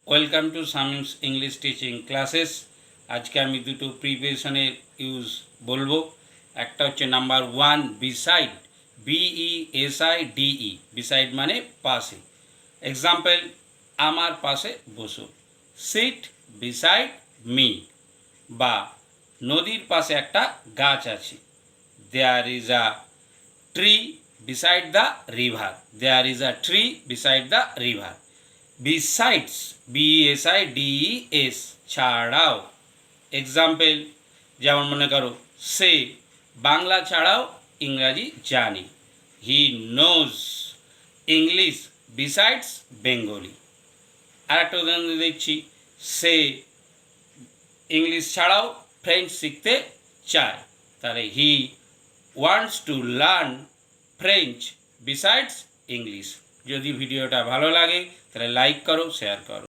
Welcome to সামিমস English teaching classes. আজকে আমি দুটো প্রিপোজিশনের ইউজ বলবো। একটা হচ্ছে নাম্বার 1 বিসাইড, BESIDE, বিসাইড মানে পাশে। এক্সাম্পল, আমার পাশে বসো, সিট বিসাইড মি। বা নদীর পাশে একটা গাছ আছে, there is a tree beside the river, there is a tree beside the river. Besides, BESIDES, ছাড়াও। এক্সাম্পল, যেমন মনে করো, সে বাংলা ছাড়াও ইংরাজি জানে, he knows English besides Bengali. আর একটা উদাহরণ দেখছি, সে ইংলিশ ছাড়াও ফ্রেঞ্চ শিখতে চায়, তাহলে he wants to learn French besides English. যদি ভিডিওটা ভালো লাগে তাহলে লাইক করো, শেয়ার করো।